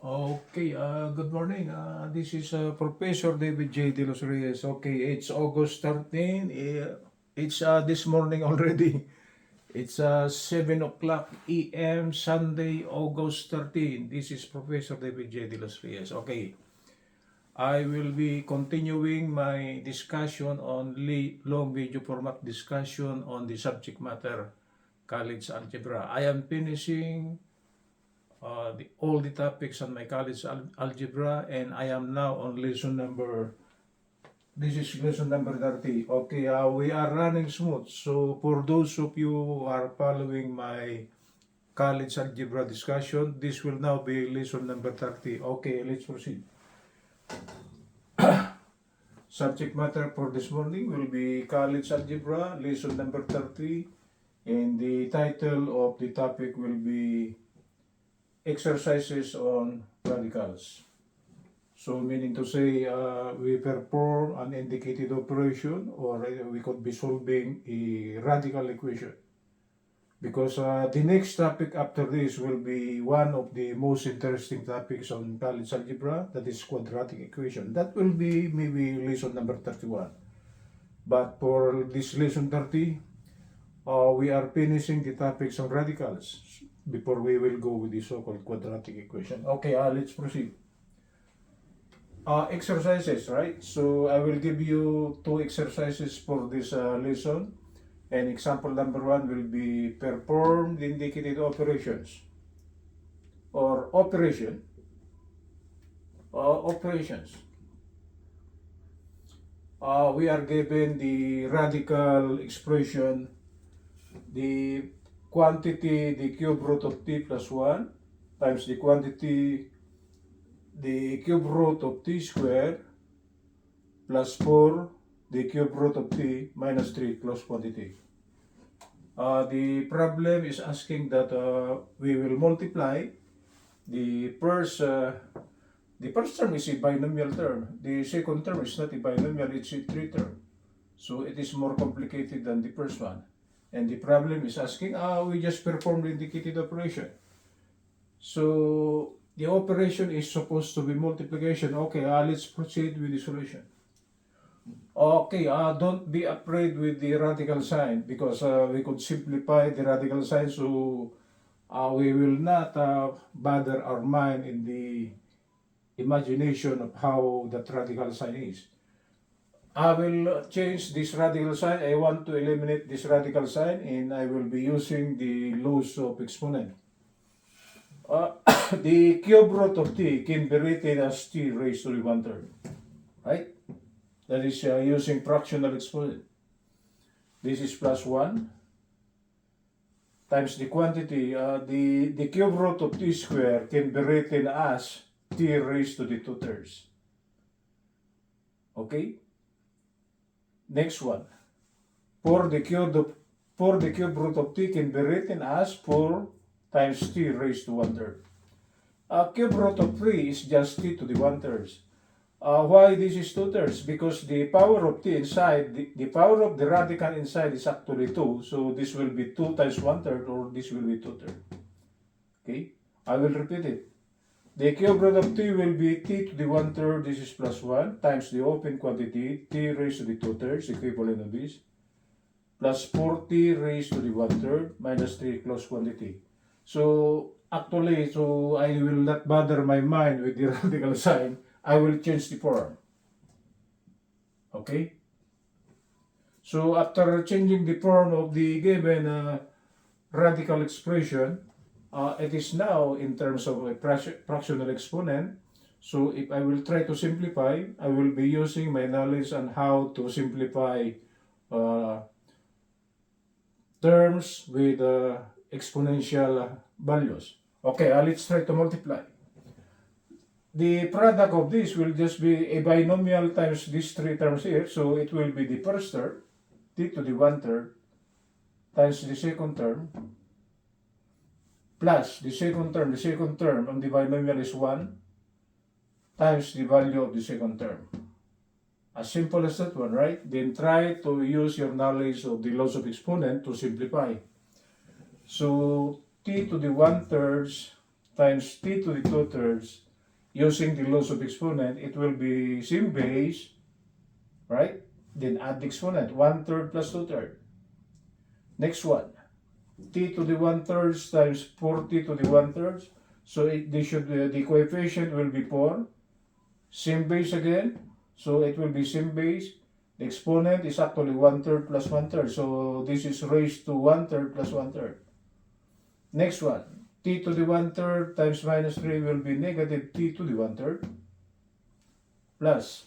Okay, good morning. This is Professor David J. De Los Reyes. Okay, it's August 13. It's this morning already. It's 7 o'clock a.m. Sunday, August 13. This is Professor David J. De Los Reyes. Okay, I will be continuing my discussion on long video format discussion on the subject matter college algebra. I am finishing all the topics on my college algebra, and I am now on lesson number, this is lesson number 30. Okay, we are running smooth. So for those of you who are following my college algebra discussion, this will now be lesson number 30. Okay, let's proceed. Subject matter for this morning will be college algebra, lesson number 30, and the title of the topic will be exercises on radicals. So meaning to say, we perform an indicated operation, or we could be solving a radical equation. Because the next topic after this will be one of the most interesting topics on college algebra, that is quadratic equation. That will be maybe lesson number 31. But for this lesson 30, we are finishing the topics on radicals before we will go with the so-called quadratic equation. Okay, let's proceed. Exercises, right? So I will give you two exercises for this lesson. And example number 1 will be perform the indicated operations or operations. We are given the radical expression, the quantity, the cube root of t plus 1 times the quantity, the cube root of t squared plus 4, the cube root of t minus 3 close quantity. The problem is asking that we will multiply the first term is a binomial term. The second term is not a binomial, it's a 3 term. So it is more complicated than the first one. And the problem is asking, we just perform the indicated operation. So the operation is supposed to be multiplication. Okay, let's proceed with the solution. Okay, don't be afraid with the radical sign, because we could simplify the radical sign, so we will not bother our mind in the imagination of how that radical sign is. I will change this radical sign. I want to eliminate this radical sign, and I will be using the laws of exponent. The cube root of t can be written as t raised to the 1/3, right? That is using fractional exponent. This is plus 1 times the quantity. The cube root of t squared can be written as t raised to the 2/3. Okay? Next one. For the cube root of t can be written as 4 times t raised to 1/3. Cube root of 3 is just t to the 1/3. Why this is 2/3? Because the power of t inside, the power of the radical inside is actually 2. So this will be 2 times 1/3, or this will be 2/3. Okay? I will repeat it. The cube root of t will be t to the 1/3, this is plus 1, times the open quantity, t raised to the 2/3, equivalent of this, plus 4t raised to the 1/3, minus 3 close quantity. So actually, so I will not bother my mind with the radical sign. I will change the form. Okay? So after changing the form of the given radical expression, it is now in terms of a fractional exponent. So if I will try to simplify, I will be using my knowledge on how to simplify terms with exponential values. Okay, let's try to multiply. The product of this will just be a binomial times these 3 terms here. So it will be the first term, t to the 1/3, times the second term, plus the second term on the binomial is 1, times the value of the second term. As simple as that one, right? Then try to use your knowledge of the laws of exponent to simplify. So t to the 1/3 times t to the 2/3 using the laws of exponent, it will be same base, right? Then add the exponent, 1/3 plus 2/3. Next one, t to the 1/3 times 4t to the 1/3. So the coefficient will be 4. Same base again. So it will be same base. The exponent is actually 1/3 plus 1/3. So this is raised to 1/3 plus 1/3. Next one, t to the 1/3 times minus 3 will be negative t to the 1/3 plus.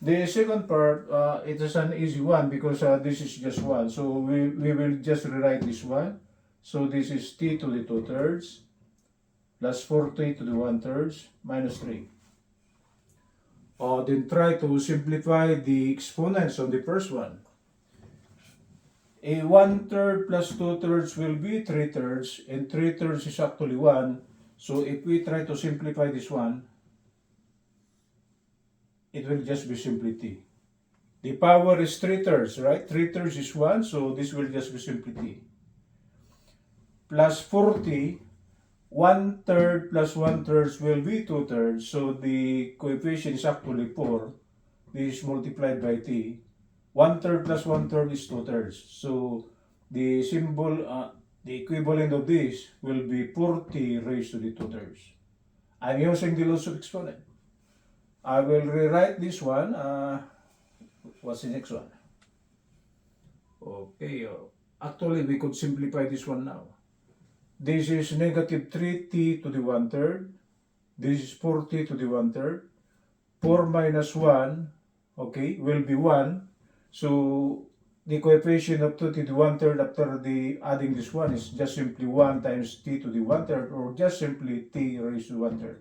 The second part, it is an easy one because this is just 1. So we will just rewrite this one. So this is t to the 2/3 plus 4t to the 1/3 minus 3. Then try to simplify the exponents on the first one. A 1/3 plus 2/3 will be 3/3, and 3/3 is actually 1. So if we try to simplify this one, it will just be simply t. The power is 3/3, right? 3/3 is 1, so this will just be simply t. Plus 4t, 1/3 plus 1/3 will be 2/3, so the coefficient is actually 4. This is multiplied by t. 1/3 plus 1/3 is 2/3. So the symbol, the equivalent of this will be 4t raised to the 2/3. I'm using the laws of exponent. I will rewrite this one. What's the next one? Okay, actually we could simplify this one now. This is negative 3t to the 1/3. This is 4t to the 1/3. 4 minus 1, okay, will be 1. So the coefficient of 2 to the 1/3 after the adding this one is just simply 1 times t to the 1/3, or just simply t raised to 1/3.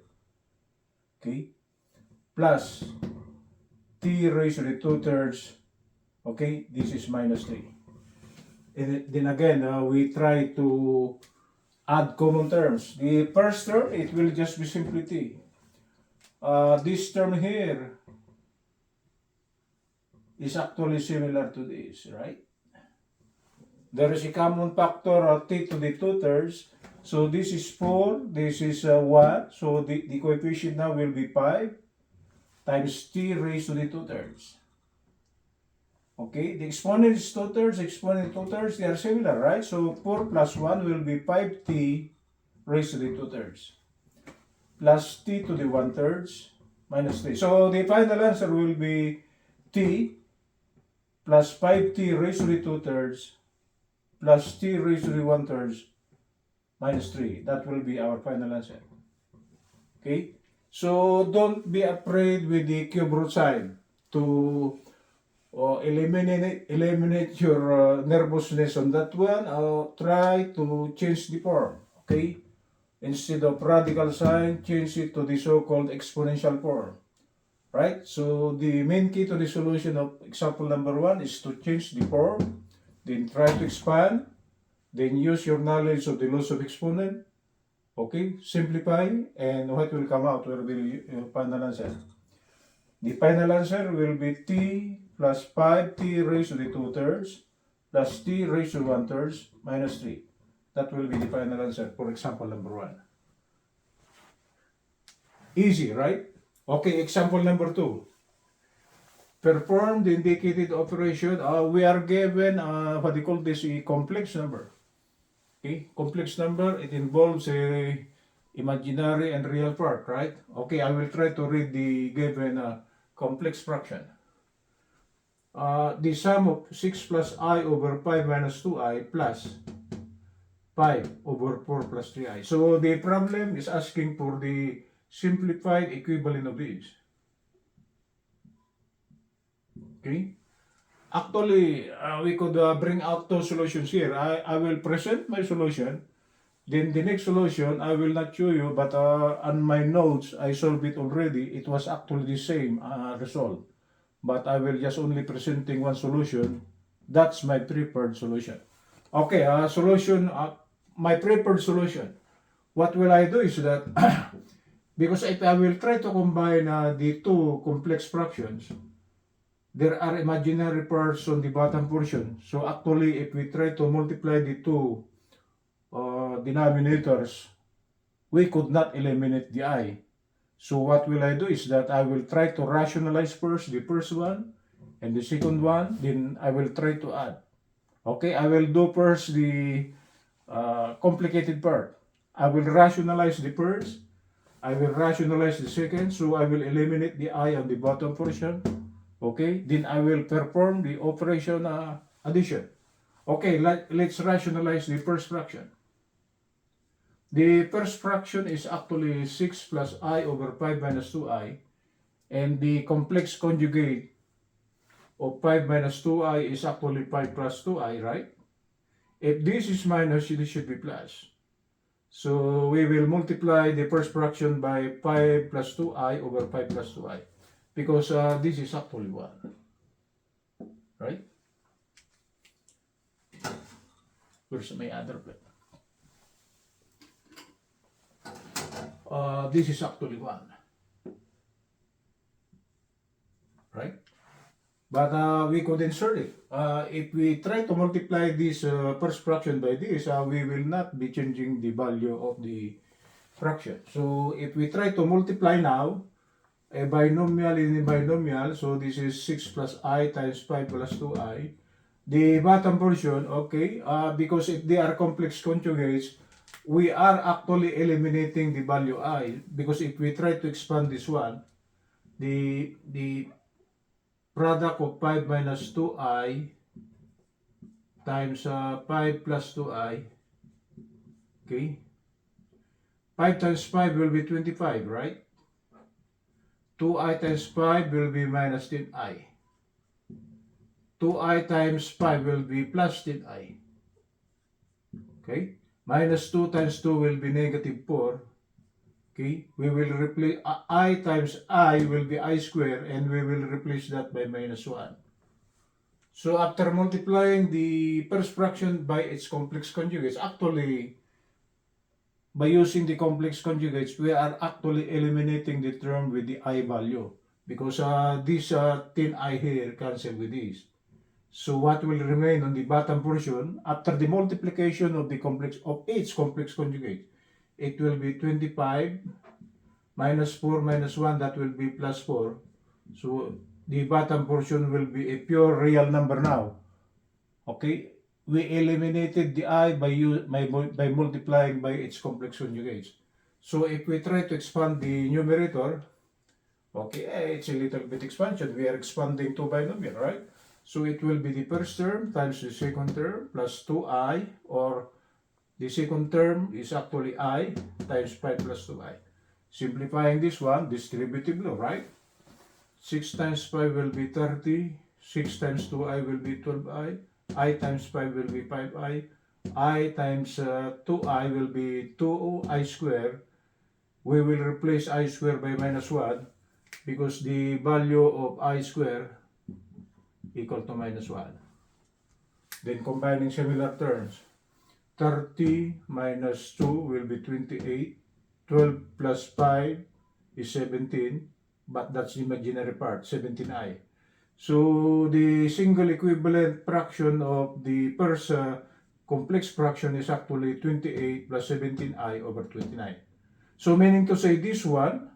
Okay, plus t raised to the 2/3. Okay, this is minus 3. And then again, we try to add common terms. The first term, it will just be simply t. This term here is actually similar to this, right? There is a common factor of t to the 2/3. So this is 4, this is 1. So the coefficient now will be 5 times t raised to the 2/3. Okay, the exponent is 2/3, exponent 2/3, they are similar, right? So 4 plus 1 will be 5t raised to the 2/3 plus t to the 1/3 minus 3. So the final answer will be t plus 5t raised to the 2/3 plus t raised to the 1/3 minus 3. That will be our final answer. Okay, so don't be afraid with the cube root sign to eliminate your nervousness on that one. Try to change the form, okay? Instead of radical sign, change it to the so-called exponential form, right? So the main key to the solution of example number 1 is to change the form, then try to expand, then use your knowledge of the laws of exponent, okay? Simplify, and what will come out will be your final answer. The final answer will be t plus 5t raised to the 2/3 plus t raised to 1/3 minus 3. That will be the final answer for example number 1. Easy, right? Okay, example number 2. Perform the indicated operation. We are given, what do you call this, a complex number. Okay, complex number, it involves a imaginary and real part, right? Okay, I will try to read the given complex fraction. The sum of 6 plus I over 5 minus 2i plus 5 over 4 plus 3i. So the problem is asking for the simplified equivalent of these. Okay? Actually, we could bring out two solutions here. I will present my solution. Then the next solution, I will not show you, but on my notes, I solved it already. It was actually the same result. But I will just only presenting one solution. That's my preferred solution. Okay, solution, my preferred solution. What will I do is that, because if I will try to combine the two complex fractions, there are imaginary parts on the bottom portion. So actually, if we try to multiply the two denominators, we could not eliminate the I. So what will I do is that I will try to rationalize first the first one and the second one, then I will try to add. Okay, I will do first the complicated part. I will rationalize the first, I will rationalize the second, so I will eliminate the I on the bottom portion. Okay, then I will perform the operation addition. Okay, let's rationalize the first fraction. The first fraction is actually 6 plus I over 5 minus 2I, and the complex conjugate of 5 minus 2I is actually 5 plus 2I, right? If this is minus, this should be plus. So we will multiply the first fraction by 5 plus 2I over 5 plus 2I, because this is actually 1, right? Where's my other pen? This is actually 1, right? But we could insert it. If we try to multiply this first fraction by this, we will not be changing the value of the fraction. So if we try to multiply now, a binomial in a binomial, so this is 6 plus I times 5 plus 2I. The bottom portion, okay, because if they are complex conjugates, we are actually eliminating the value I, because if we try to expand this one, the product of 5 minus 2I times 5 plus 2I, okay, 5 times 5 will be 25, right? 2I times 5 will be minus 10I. 2I times 5 will be plus 10I. Okay? Minus 2 times 2 will be negative 4. Okay? We will replace I times I will be I square, and we will replace that by minus 1. So after multiplying the first fraction by its complex conjugates, actually, by using the complex conjugates, we are actually eliminating the term with the I value, because this 10I here cancel with this. So what will remain on the bottom portion after the multiplication of the complex of each complex conjugate? It will be 25 minus 4 minus 1, that will be plus 4. So the bottom portion will be a pure real number now. Okay? We eliminated the I by multiplying by its complex conjugates. So if we try to expand the numerator, okay, it's a little bit expansion. We are expanding to binomial, right? So it will be the first term times the second term plus 2I, or the second term is actually I times 5 plus 2I. Simplifying this one, distributive law, right? 6 times 5 will be 30, 6 times 2I will be 12I, I times 5 will be 5I, I times 2I will be 2I square. We will replace I square by minus 1, because the value of I square equal to minus 1. Then combining similar terms, 30 minus 2 will be 28, 12 plus 5 is 17, but that's the imaginary part, 17I. So the single equivalent fraction of the first complex fraction is actually 28 plus 17I over 29. So meaning to say this one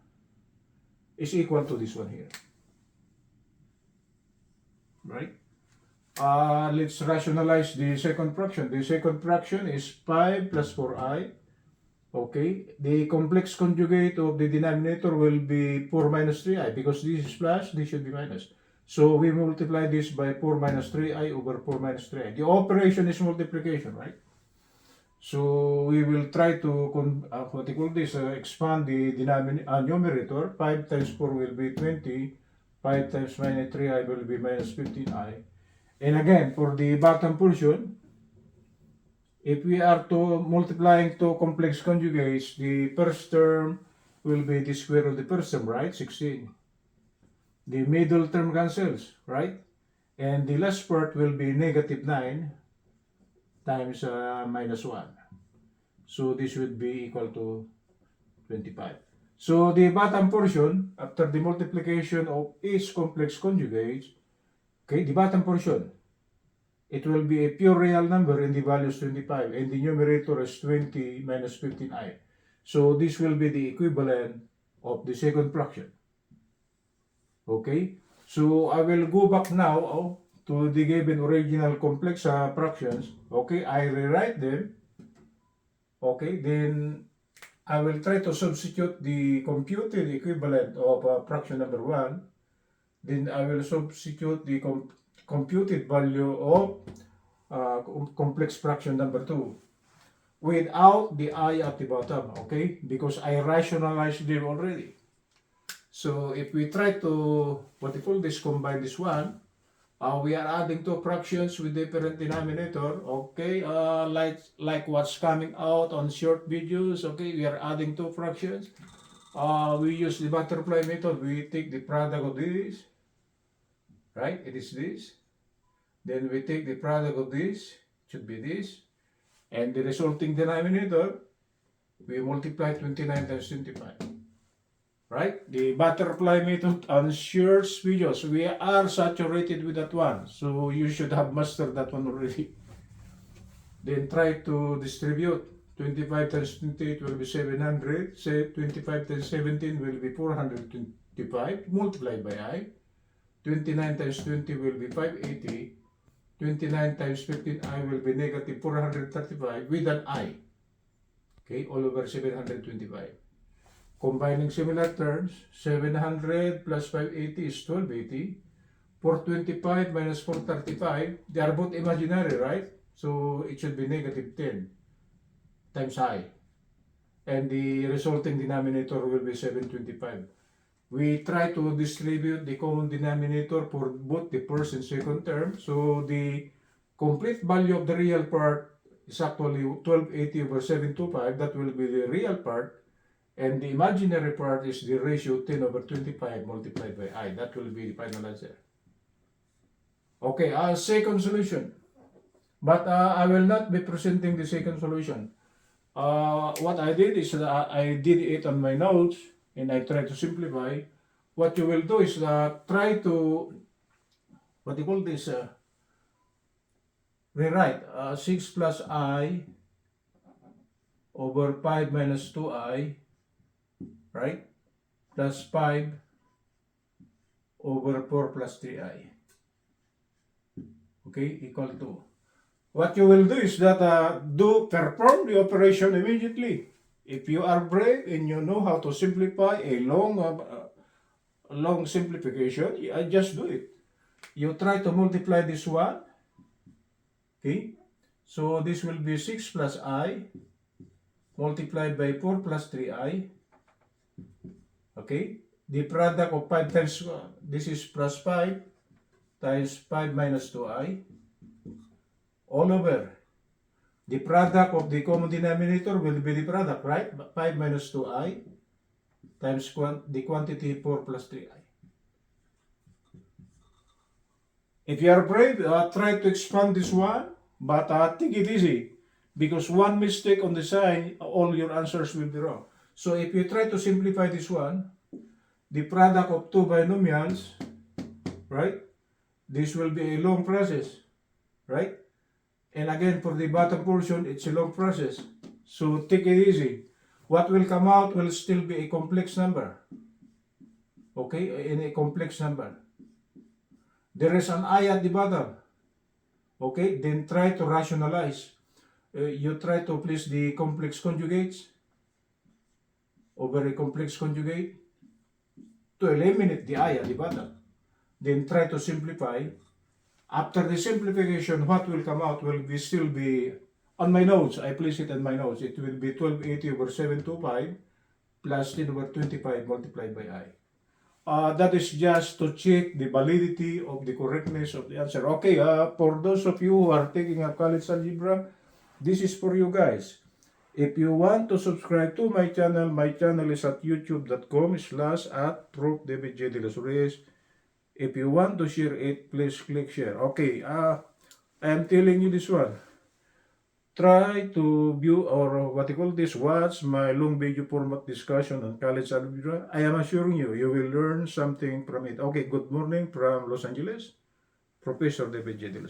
is equal to this one here, right? Let's rationalize the second fraction. The second fraction is 5 plus 4I. Okay, the complex conjugate of the denominator will be 4 minus 3I, because this is plus, this should be minus. So we multiply this by 4 minus 3I over 4 minus 3I. The operation is multiplication, right? So we will try to expand the numerator. 5 times 4 will be 20. 5 times minus 3I will be minus 15I. And again, for the bottom portion, if we are to multiplying two complex conjugates, the first term will be the square of the first term, right? 16. The middle term cancels, right? And the last part will be negative 9 times minus 1. So this would be equal to 25. So the bottom portion, after the multiplication of each complex conjugate, okay, the bottom portion, it will be a pure real number, and the value is 25, and the numerator is 20 minus 15I. So this will be the equivalent of the second fraction. Okay, so I will go back now to the given original complex fractions. Okay, I rewrite them. Okay, then I will try to substitute the computed equivalent of fraction number 1. Then I will substitute the computed value of complex fraction number 2 without the I at the bottom, okay? Because I rationalized them already. So if we try to, what you call this, combine this one, we are adding two fractions with different denominator, okay? Like what's coming out on short videos, okay? We are adding two fractions. We use the butterfly method. We take the product of this, right? It is this. Then we take the product of this, should be this. And the resulting denominator, we multiply 29 times 25. Right? The butterfly method ensures videos. We are saturated with that one. So you should have mastered that one already. Then try to distribute. 25 times 28 will be 700. Say 25 times 17 will be 425. Multiplied by I. 29 times 20 will be 580. 29 times 15i will be negative 435 with an I. Okay, all over 725. Combining similar terms, 700 plus 580 is 1280. 425 minus 435, they are both imaginary, right? So it should be negative 10 times I. And the resulting denominator will be 725. We try to distribute the common denominator for both the first and second term. So the complete value of the real part is actually 1280 over 725. That will be the real part. And the imaginary part is the ratio 10 over 25 multiplied by I. That will be the final answer. Okay, second solution. But I will not be presenting the second solution. What I did is I did it on my notes and I try to simplify. What you will do is try to, what you call this, rewrite 6 plus I over 5 minus 2I, right? Plus 5 over 4 plus 3I. Okay, equal to. What you will do is that perform the operation immediately. If you are brave and you know how to simplify a long simplification, I just do it. You try to multiply this one. Okay, so this will be 6 plus I multiplied by 4 plus 3I. Okay, the product of 5 times, this is plus 5 times 5 minus 2I all over. The product of the common denominator will be the product, right? 5 minus 2I times the quantity 4 plus 3I. If you are brave, try to expand this one, but take it easy. Because one mistake on the sign, all your answers will be wrong. So if you try to simplify this one, the product of two binomials, right? This will be a long process, right? And again, for the bottom portion, it's a long process. So take it easy. What will come out will still be a complex number. Okay, in a complex number. There is an I at the bottom. Okay, then try to rationalize. You try to place the complex conjugates over a complex conjugate to eliminate the I at the bottom. Then try to simplify. After the simplification, what will come out will still be, on my notes, I place it in my notes, it will be 1280 over 725 plus 10 over 25 multiplied by I. That is just to check the validity of the correctness of the answer. Okay, for those of you who are taking a college algebra, this is for you guys. If you want to subscribe to my channel is at youtube.com/@ProfDavidJ.De If you want to share it, please click share. Okay, I am telling you this one. Try to view or what you call this, watch my long video format discussion on college algebra. I am assuring you, you will learn something from it. Okay, good morning from Los Angeles, Professor David J. De